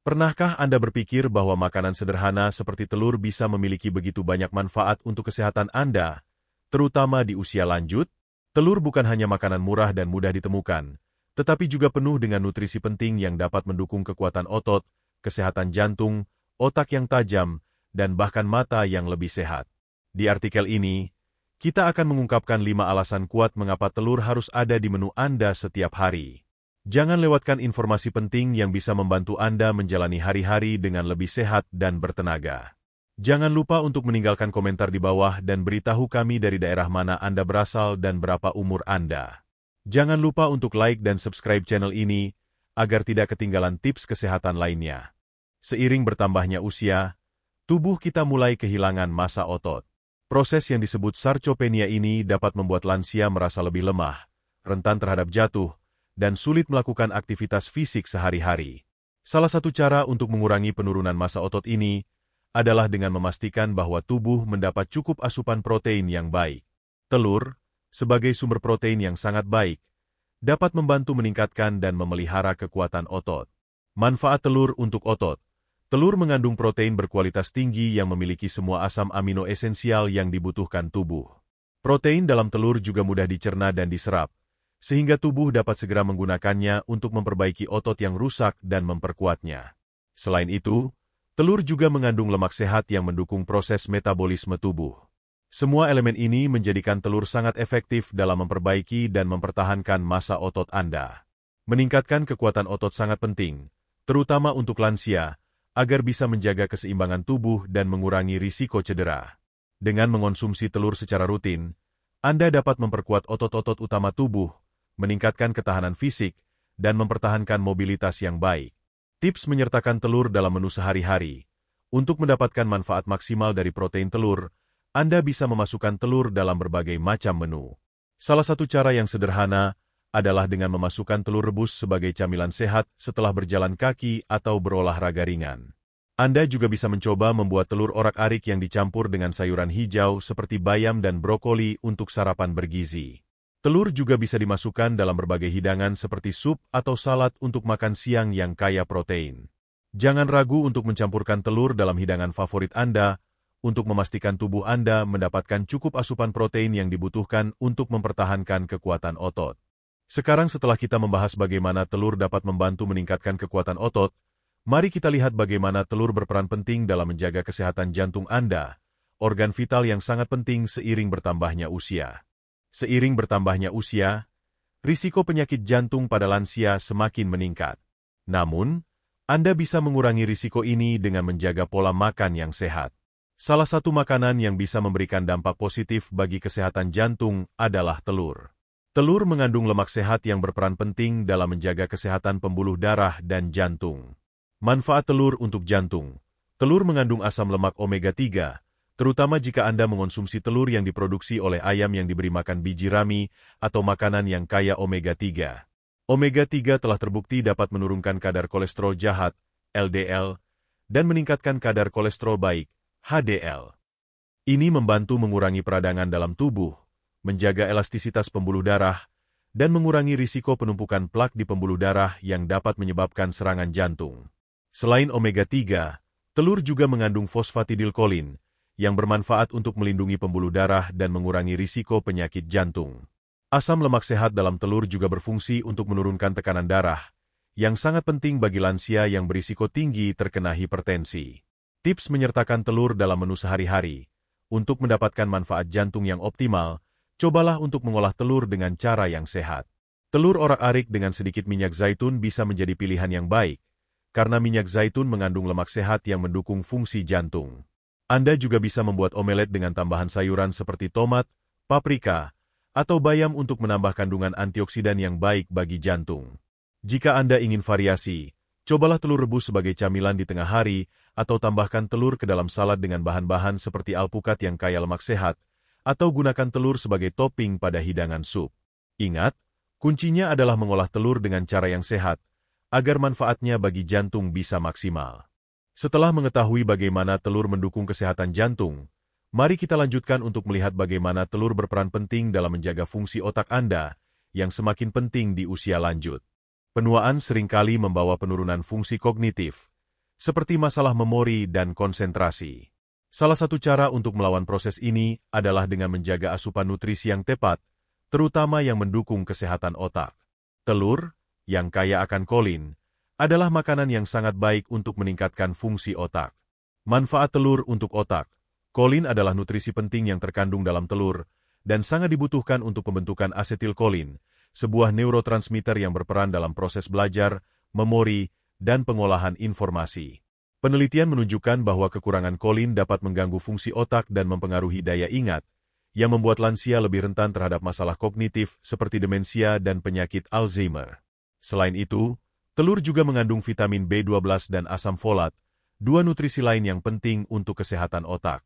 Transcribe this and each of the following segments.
Pernahkah Anda berpikir bahwa makanan sederhana seperti telur bisa memiliki begitu banyak manfaat untuk kesehatan Anda, terutama di usia lanjut? Telur bukan hanya makanan murah dan mudah ditemukan, tetapi juga penuh dengan nutrisi penting yang dapat mendukung kekuatan otot, kesehatan jantung, otak yang tajam, dan bahkan mata yang lebih sehat. Di artikel ini, kita akan mengungkapkan 5 alasan kuat mengapa telur harus ada di menu Anda setiap hari. Jangan lewatkan informasi penting yang bisa membantu Anda menjalani hari-hari dengan lebih sehat dan bertenaga. Jangan lupa untuk meninggalkan komentar di bawah dan beritahu kami dari daerah mana Anda berasal dan berapa umur Anda. Jangan lupa untuk like dan subscribe channel ini, agar tidak ketinggalan tips kesehatan lainnya. Seiring bertambahnya usia, tubuh kita mulai kehilangan massa otot. Proses yang disebut sarcopenia ini dapat membuat lansia merasa lebih lemah, rentan terhadap jatuh, dan sulit melakukan aktivitas fisik sehari-hari. Salah satu cara untuk mengurangi penurunan massa otot ini adalah dengan memastikan bahwa tubuh mendapat cukup asupan protein yang baik. Telur, sebagai sumber protein yang sangat baik, dapat membantu meningkatkan dan memelihara kekuatan otot. Manfaat telur untuk otot. Telur mengandung protein berkualitas tinggi yang memiliki semua asam amino esensial yang dibutuhkan tubuh. Protein dalam telur juga mudah dicerna dan diserap, sehingga tubuh dapat segera menggunakannya untuk memperbaiki otot yang rusak dan memperkuatnya. Selain itu, telur juga mengandung lemak sehat yang mendukung proses metabolisme tubuh. Semua elemen ini menjadikan telur sangat efektif dalam memperbaiki dan mempertahankan massa otot Anda. Meningkatkan kekuatan otot sangat penting, terutama untuk lansia, agar bisa menjaga keseimbangan tubuh dan mengurangi risiko cedera. Dengan mengonsumsi telur secara rutin, Anda dapat memperkuat otot-otot utama tubuh, meningkatkan ketahanan fisik, dan mempertahankan mobilitas yang baik. Tips menyertakan telur dalam menu sehari-hari. Untuk mendapatkan manfaat maksimal dari protein telur, Anda bisa memasukkan telur dalam berbagai macam menu. Salah satu cara yang sederhana adalah dengan memasukkan telur rebus sebagai camilan sehat setelah berjalan kaki atau berolahraga ringan. Anda juga bisa mencoba membuat telur orak-arik yang dicampur dengan sayuran hijau seperti bayam dan brokoli untuk sarapan bergizi. Telur juga bisa dimasukkan dalam berbagai hidangan seperti sup atau salad untuk makan siang yang kaya protein. Jangan ragu untuk mencampurkan telur dalam hidangan favorit Anda untuk memastikan tubuh Anda mendapatkan cukup asupan protein yang dibutuhkan untuk mempertahankan kekuatan otot. Sekarang setelah kita membahas bagaimana telur dapat membantu meningkatkan kekuatan otot, mari kita lihat bagaimana telur berperan penting dalam menjaga kesehatan jantung Anda, organ vital yang sangat penting seiring bertambahnya usia. Seiring bertambahnya usia, risiko penyakit jantung pada lansia semakin meningkat. Namun, Anda bisa mengurangi risiko ini dengan menjaga pola makan yang sehat. Salah satu makanan yang bisa memberikan dampak positif bagi kesehatan jantung adalah telur. Telur mengandung lemak sehat yang berperan penting dalam menjaga kesehatan pembuluh darah dan jantung. Manfaat telur untuk jantung. Telur mengandung asam lemak omega-3, terutama jika Anda mengonsumsi telur yang diproduksi oleh ayam yang diberi makan biji rami atau makanan yang kaya omega-3. Omega-3 telah terbukti dapat menurunkan kadar kolesterol jahat, LDL, dan meningkatkan kadar kolesterol baik, HDL. Ini membantu mengurangi peradangan dalam tubuh, menjaga elastisitas pembuluh darah, dan mengurangi risiko penumpukan plak di pembuluh darah yang dapat menyebabkan serangan jantung. Selain omega-3, telur juga mengandung fosfatidilkolin, yang bermanfaat untuk melindungi pembuluh darah dan mengurangi risiko penyakit jantung. Asam lemak sehat dalam telur juga berfungsi untuk menurunkan tekanan darah, yang sangat penting bagi lansia yang berisiko tinggi terkena hipertensi. Tips menyertakan telur dalam menu sehari-hari. Untuk mendapatkan manfaat jantung yang optimal, cobalah untuk mengolah telur dengan cara yang sehat. Telur orak-arik dengan sedikit minyak zaitun bisa menjadi pilihan yang baik, karena minyak zaitun mengandung lemak sehat yang mendukung fungsi jantung. Anda juga bisa membuat omelet dengan tambahan sayuran seperti tomat, paprika, atau bayam untuk menambah kandungan antioksidan yang baik bagi jantung. Jika Anda ingin variasi, cobalah telur rebus sebagai camilan di tengah hari, atau tambahkan telur ke dalam salad dengan bahan-bahan seperti alpukat yang kaya lemak sehat, atau gunakan telur sebagai topping pada hidangan sup. Ingat, kuncinya adalah mengolah telur dengan cara yang sehat, agar manfaatnya bagi jantung bisa maksimal. Setelah mengetahui bagaimana telur mendukung kesehatan jantung, mari kita lanjutkan untuk melihat bagaimana telur berperan penting dalam menjaga fungsi otak Anda, yang semakin penting di usia lanjut. Penuaan seringkali membawa penurunan fungsi kognitif, seperti masalah memori dan konsentrasi. Salah satu cara untuk melawan proses ini adalah dengan menjaga asupan nutrisi yang tepat, terutama yang mendukung kesehatan otak. Telur, yang kaya akan kolin, adalah makanan yang sangat baik untuk meningkatkan fungsi otak. Manfaat telur untuk otak. Kolin adalah nutrisi penting yang terkandung dalam telur, dan sangat dibutuhkan untuk pembentukan asetilkolin, sebuah neurotransmitter yang berperan dalam proses belajar, memori, dan pengolahan informasi. Penelitian menunjukkan bahwa kekurangan kolin dapat mengganggu fungsi otak dan mempengaruhi daya ingat, yang membuat lansia lebih rentan terhadap masalah kognitif seperti demensia dan penyakit Alzheimer. Selain itu, telur juga mengandung vitamin B12 dan asam folat, dua nutrisi lain yang penting untuk kesehatan otak.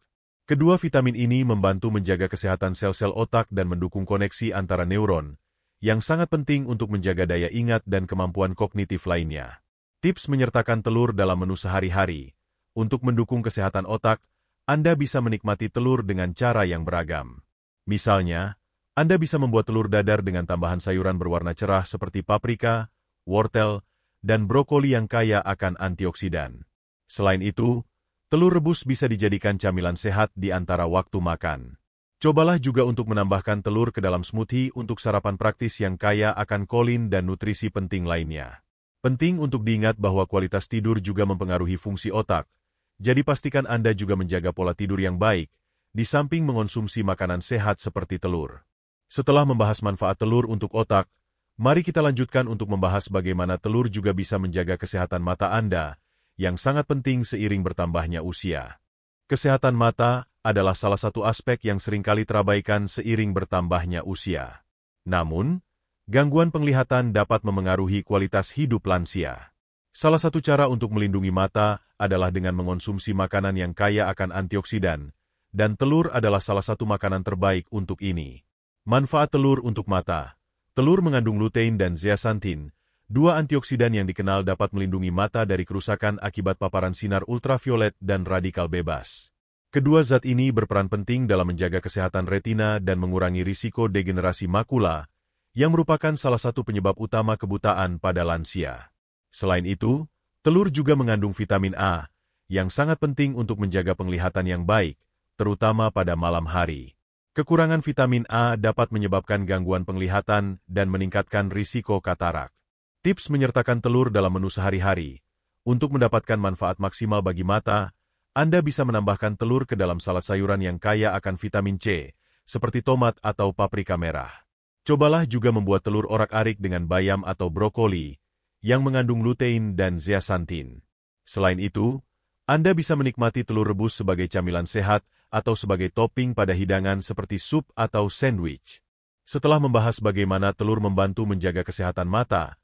Kedua vitamin ini membantu menjaga kesehatan sel-sel otak dan mendukung koneksi antara neuron, yang sangat penting untuk menjaga daya ingat dan kemampuan kognitif lainnya. Tips menyertakan telur dalam menu sehari-hari. Untuk mendukung kesehatan otak, Anda bisa menikmati telur dengan cara yang beragam. Misalnya, Anda bisa membuat telur dadar dengan tambahan sayuran berwarna cerah seperti paprika, wortel, dan brokoli yang kaya akan antioksidan. Selain itu, telur rebus bisa dijadikan camilan sehat di antara waktu makan. Cobalah juga untuk menambahkan telur ke dalam smoothie untuk sarapan praktis yang kaya akan kolin dan nutrisi penting lainnya. Penting untuk diingat bahwa kualitas tidur juga mempengaruhi fungsi otak, jadi pastikan Anda juga menjaga pola tidur yang baik, di samping mengonsumsi makanan sehat seperti telur. Setelah membahas manfaat telur untuk otak, mari kita lanjutkan untuk membahas bagaimana telur juga bisa menjaga kesehatan mata Anda, yang sangat penting seiring bertambahnya usia. Kesehatan mata adalah salah satu aspek yang seringkali terabaikan seiring bertambahnya usia. Namun, gangguan penglihatan dapat memengaruhi kualitas hidup lansia. Salah satu cara untuk melindungi mata adalah dengan mengonsumsi makanan yang kaya akan antioksidan, dan telur adalah salah satu makanan terbaik untuk ini. Manfaat telur untuk mata. Telur mengandung lutein dan zeaxanthin, dua antioksidan yang dikenal dapat melindungi mata dari kerusakan akibat paparan sinar ultraviolet dan radikal bebas. Kedua zat ini berperan penting dalam menjaga kesehatan retina dan mengurangi risiko degenerasi makula, yang merupakan salah satu penyebab utama kebutaan pada lansia. Selain itu, telur juga mengandung vitamin A, yang sangat penting untuk menjaga penglihatan yang baik, terutama pada malam hari. Kekurangan vitamin A dapat menyebabkan gangguan penglihatan dan meningkatkan risiko katarak. Tips menyertakan telur dalam menu sehari-hari. Untuk mendapatkan manfaat maksimal bagi mata, Anda bisa menambahkan telur ke dalam salad sayuran yang kaya akan vitamin C, seperti tomat atau paprika merah. Cobalah juga membuat telur orak-arik dengan bayam atau brokoli, yang mengandung lutein dan zeaxanthin. Selain itu, Anda bisa menikmati telur rebus sebagai camilan sehat atau sebagai topping pada hidangan seperti sup atau sandwich. Setelah membahas bagaimana telur membantu menjaga kesehatan mata,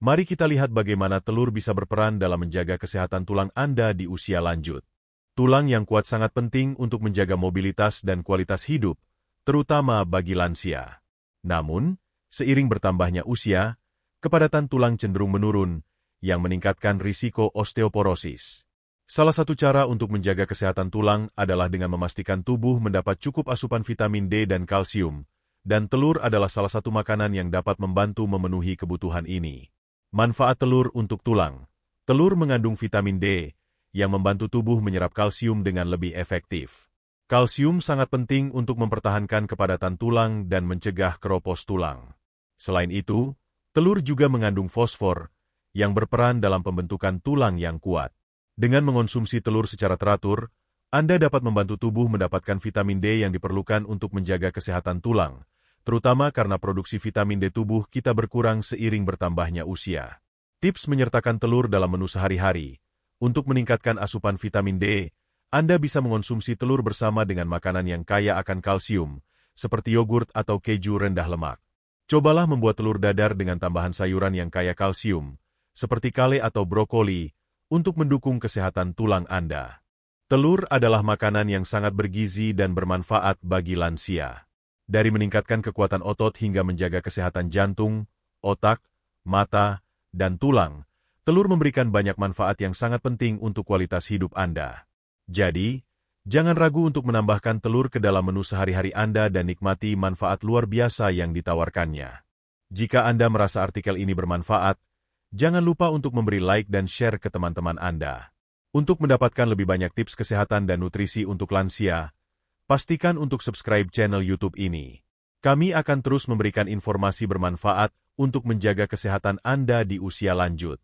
mari kita lihat bagaimana telur bisa berperan dalam menjaga kesehatan tulang Anda di usia lanjut. Tulang yang kuat sangat penting untuk menjaga mobilitas dan kualitas hidup, terutama bagi lansia. Namun, seiring bertambahnya usia, kepadatan tulang cenderung menurun, yang meningkatkan risiko osteoporosis. Salah satu cara untuk menjaga kesehatan tulang adalah dengan memastikan tubuh mendapat cukup asupan vitamin D dan kalsium, dan telur adalah salah satu makanan yang dapat membantu memenuhi kebutuhan ini. Manfaat telur untuk tulang. Telur mengandung vitamin D, yang membantu tubuh menyerap kalsium dengan lebih efektif. Kalsium sangat penting untuk mempertahankan kepadatan tulang dan mencegah keropos tulang. Selain itu, telur juga mengandung fosfor, yang berperan dalam pembentukan tulang yang kuat. Dengan mengonsumsi telur secara teratur, Anda dapat membantu tubuh mendapatkan vitamin D yang diperlukan untuk menjaga kesehatan tulang, terutama karena produksi vitamin D tubuh kita berkurang seiring bertambahnya usia. Tips menyertakan telur dalam menu sehari-hari. Untuk meningkatkan asupan vitamin D, Anda bisa mengonsumsi telur bersama dengan makanan yang kaya akan kalsium, seperti yogurt atau keju rendah lemak. Cobalah membuat telur dadar dengan tambahan sayuran yang kaya kalsium, seperti kale atau brokoli, untuk mendukung kesehatan tulang Anda. Telur adalah makanan yang sangat bergizi dan bermanfaat bagi lansia. Dari meningkatkan kekuatan otot hingga menjaga kesehatan jantung, otak, mata, dan tulang, telur memberikan banyak manfaat yang sangat penting untuk kualitas hidup Anda. Jadi, jangan ragu untuk menambahkan telur ke dalam menu sehari-hari Anda dan nikmati manfaat luar biasa yang ditawarkannya. Jika Anda merasa artikel ini bermanfaat, jangan lupa untuk memberi like dan share ke teman-teman Anda. Untuk mendapatkan lebih banyak tips kesehatan dan nutrisi untuk lansia, pastikan untuk subscribe channel YouTube ini. Kami akan terus memberikan informasi bermanfaat untuk menjaga kesehatan Anda di usia lanjut.